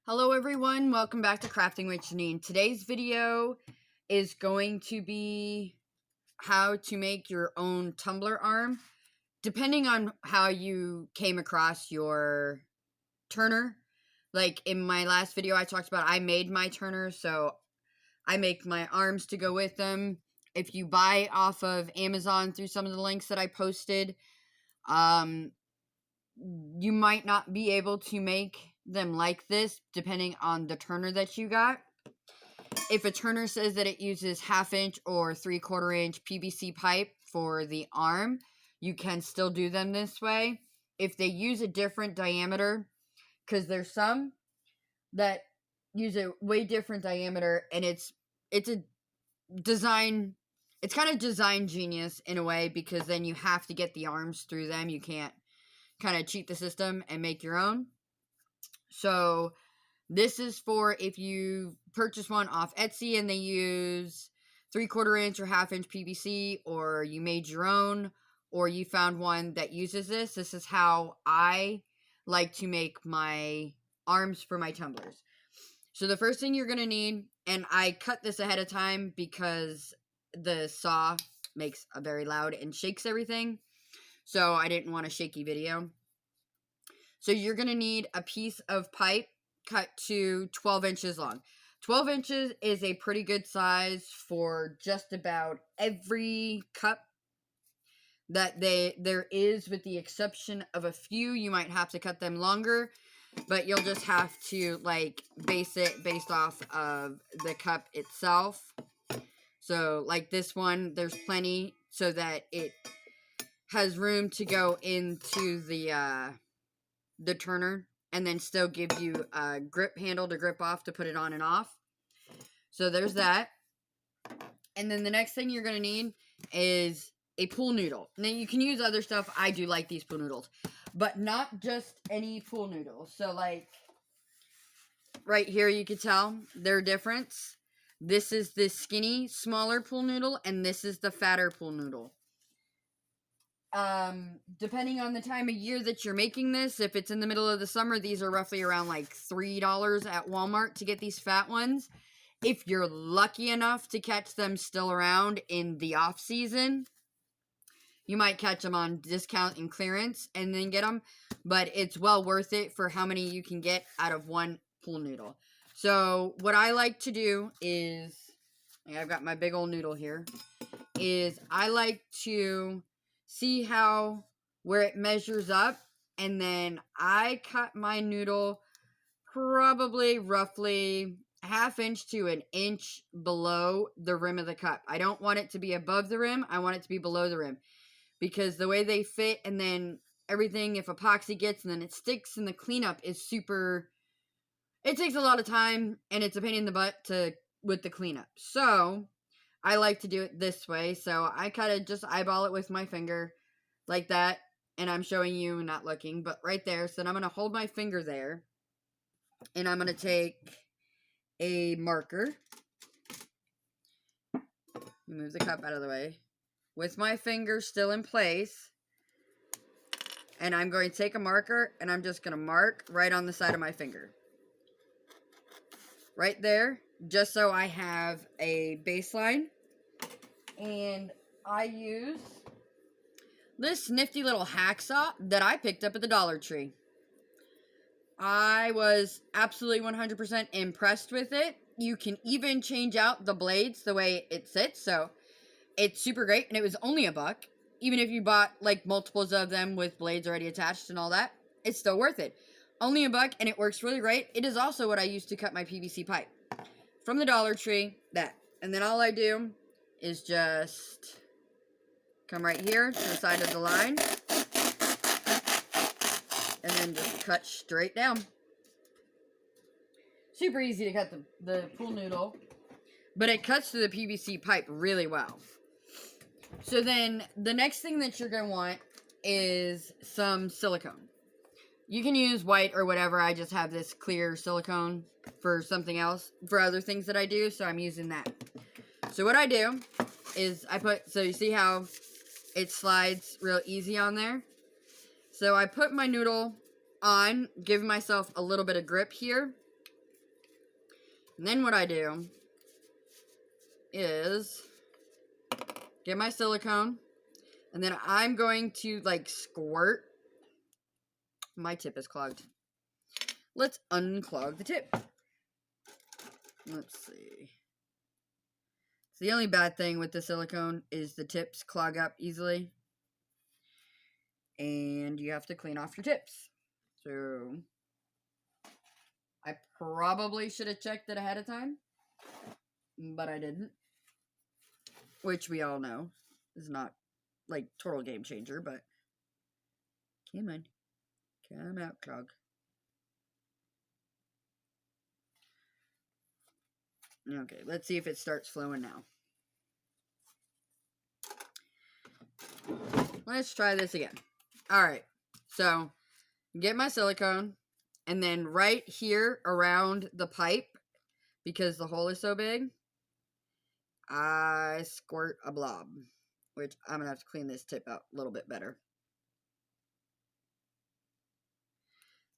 Hello everyone, welcome back to Crafting with Jeanine. Today's video is going to be how to make your own tumbler arm. Depending on how you came across your turner. Like in my last video I talked about I made my turner, so I make my arms to go with them. If you buy off of Amazon through some of the links that I posted, you might not be able to make them like this depending on the turner that you got. If a turner says that it uses 1/2 inch or 3/4 inch PVC pipe for the arm, you can still do them this way. If they use a different diameter, because there's some that use a way different diameter, and it's a design, it's kind of design genius in a way, because then you have to get the arms through them. You can't kind of cheat the system and make your own. So this is for if you purchase one off Etsy and they use 3/4 inch or 1/2 inch PVC, or you made your own, or you found one that uses this. This is how I like to make my arms for my tumblers. So the first thing you're going to need, and I cut this ahead of time because the saw makes a very loud and shakes everything. So I didn't want a shaky video. So you're going to need a piece of pipe cut to 12 inches long. 12 inches is a pretty good size for just about every cup that there is, with the exception of a few. You might have to cut them longer, but you'll just have to like base it based off of the cup itself. So like this one, there's plenty so that it has room to go into the turner, and then still give you a grip handle to grip off to put it on and off. So there's that. And then the next thing you're going to need is a pool noodle. Now you can use other stuff. I do like these pool noodles, but not just any pool noodle. So like right here, you can tell their difference. This is the skinny, smaller pool noodle, and this is the fatter pool noodle. Depending on the time of year that you're making this, if it's in the middle of the summer, these are roughly around like $3 at Walmart to get these fat ones. If you're lucky enough to catch them still around in the off season, you might catch them on discount and clearance and then get them, but it's well worth it for how many you can get out of one pool noodle. So what I like to do is, I've got my big old noodle here, is I like to see where it measures up, and then I cut my noodle probably roughly 1/2 inch to 1 inch below the rim of the cup. I don't want it to be above the rim. I want it to be below the rim, because the way they fit, and then everything, if epoxy gets and then it sticks, and the cleanup is super, it takes a lot of time and it's a pain in the butt with the cleanup. So I like to do it this way. So I kind of just eyeball it with my finger like that. And I'm showing you, not looking, but right there. So then I'm going to hold my finger there. And I'm going to take a marker. Move the cup out of the way. With my finger still in place. And I'm going to take a marker, and I'm just going to mark right on the side of my finger. Right there. Just so I have a baseline. And I use this nifty little hacksaw that I picked up at the Dollar Tree. I was absolutely 100% impressed with it. You can even change out the blades the way it sits, so it's super great. And it was only $1. Even if you bought like multiples of them with blades already attached and all that, it's still worth it. Only $1, and it works really great. It is also what I use to cut my PVC pipe from the Dollar Tree. That, and then all I do is just come right here to the side of the line, and then just cut straight down. Super easy to cut the pool noodle, but it cuts through the PVC pipe really well. So then the next thing that you're going to want is some silicone. You can use white or whatever. I just have this clear silicone for something else, for other things that I do, so I'm using that. So what I do is so you see how it slides real easy on there? So I put my noodle on, give myself a little bit of grip here, And then what I do is get my silicone, and then I'm going to like squirt. My tip is clogged. Let's unclog the tip. Let's see. So the only bad thing with the silicone is the tips clog up easily. And you have to clean off your tips. So I probably should have checked it ahead of time, but I didn't. Which we all know is not like total game changer, but come on. Come out, clog. Okay, let's see if it starts flowing now. Let's try this again. Alright, so get my silicone, and then right here around the pipe, because the hole is so big, I squirt a blob, which I'm going to have to clean this tip out a little bit better.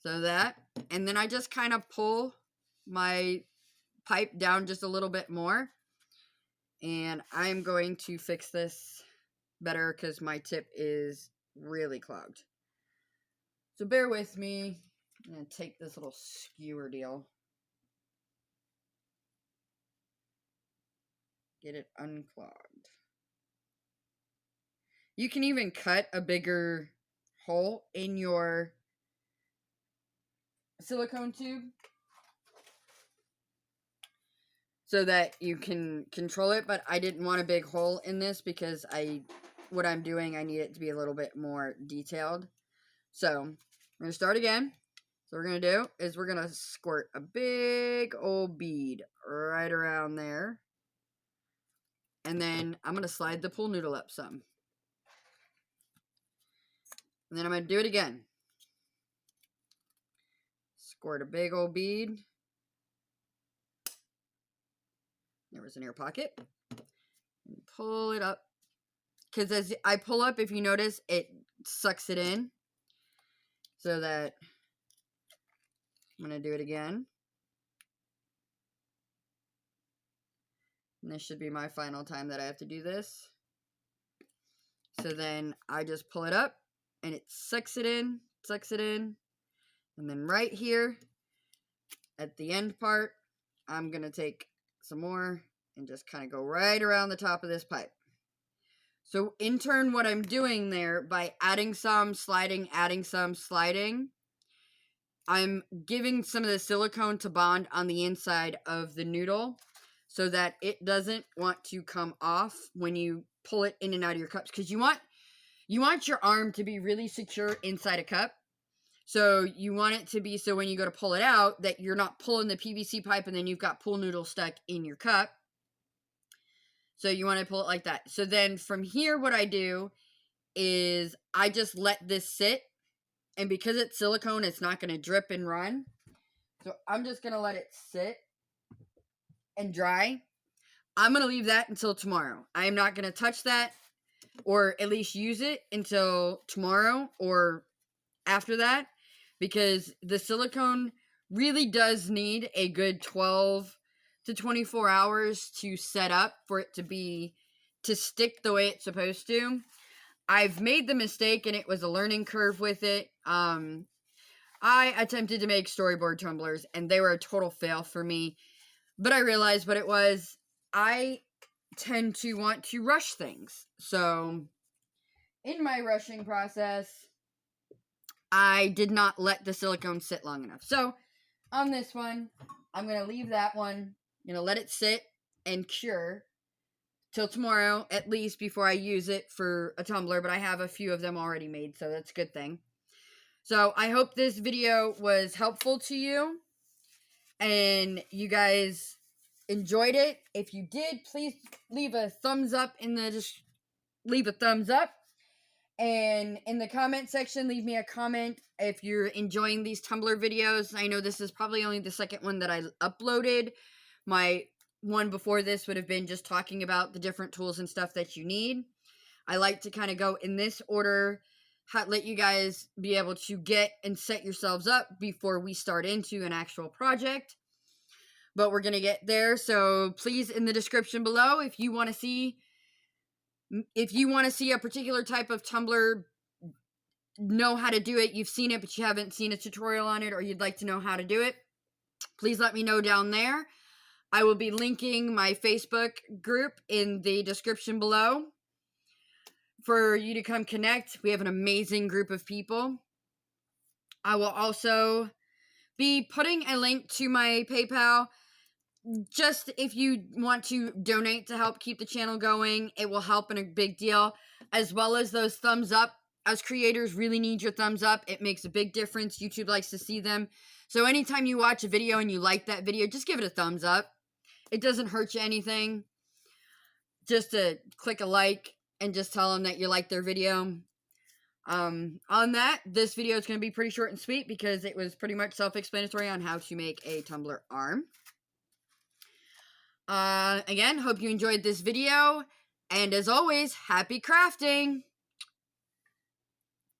So that, and then I just kind of pull my pipe down just a little bit more, and I'm going to fix this better because my tip is really clogged. So bear with me. I'm going to take this little skewer deal. Get it unclogged. You can even cut a bigger hole in your silicone tube so that you can control it, but I didn't want a big hole in this because what I'm doing, I need it to be a little bit more detailed. So I'm going to start again. So what we're going to do is we're going to squirt a big old bead right around there. And then I'm going to slide the pool noodle up some. And then I'm going to do it again. Squirt a big old bead. There was an air pocket. And pull it up. Because as I pull up, if you notice, it sucks it in. So that I'm going to do it again. And this should be my final time that I have to do this. So then I just pull it up and it sucks it in. And then right here at the end part, I'm going to take some more and just kind of go right around the top of this pipe. So in turn, what I'm doing there by adding some, sliding, adding some, sliding, I'm giving some of the silicone to bond on the inside of the noodle so that it doesn't want to come off when you pull it in and out of your cups. Because you want your arm to be really secure inside a cup. So you want it to be so when you go to pull it out that you're not pulling the PVC pipe and then you've got pool noodle stuck in your cup. So you want to pull it like that. So then from here, what I do is I just let this sit. And because it's silicone, it's not going to drip and run. So I'm just going to let it sit and dry. I'm going to leave that until tomorrow. I am not going to touch that or at least use it until tomorrow or after that. Because the silicone really does need a good 12 to 24 hours to set up for it to stick the way it's supposed to. I've made the mistake and it was a learning curve with it. I attempted to make storyboard tumblers and they were a total fail for me. But I realized what it was. I tend to want to rush things. So in my rushing process, I did not let the silicone sit long enough. So on this one, I'm going to leave that one. I'm going to let it sit and cure till tomorrow, at least, before I use it for a tumbler. But I have a few of them already made, so that's a good thing. So I hope this video was helpful to you. And you guys enjoyed it. If you did, please leave a thumbs up leave a thumbs up. And in the comment section, leave me a comment if you're enjoying these Tumbler videos. I know this is probably only the second one that I uploaded. My one before this would have been just talking about the different tools and stuff that you need. I like to kind of go in this order, let you guys be able to get and set yourselves up before we start into an actual project. but we're going to get there. So please, in the description below, if you want to see a particular type of tumbler, know how to do it, you've seen it, but you haven't seen a tutorial on it, or you'd like to know how to do it, please let me know down there. I will be linking my Facebook group in the description below for you to come connect. We have an amazing group of people. I will also be putting a link to my PayPal, just if you want to donate to help keep the channel going. It will help in a big deal, as well as those thumbs up. As creators, really need your thumbs up. It makes a big difference. YouTube likes to see them. So anytime you watch a video and you like that video, just give it a thumbs up. It doesn't hurt you anything. Just to click a like and just tell them that you like their video. On that, this video is going to be pretty short and sweet because it was pretty much self-explanatory on how to make a tumbler arm. Again, hope you enjoyed this video. And as always, happy crafting!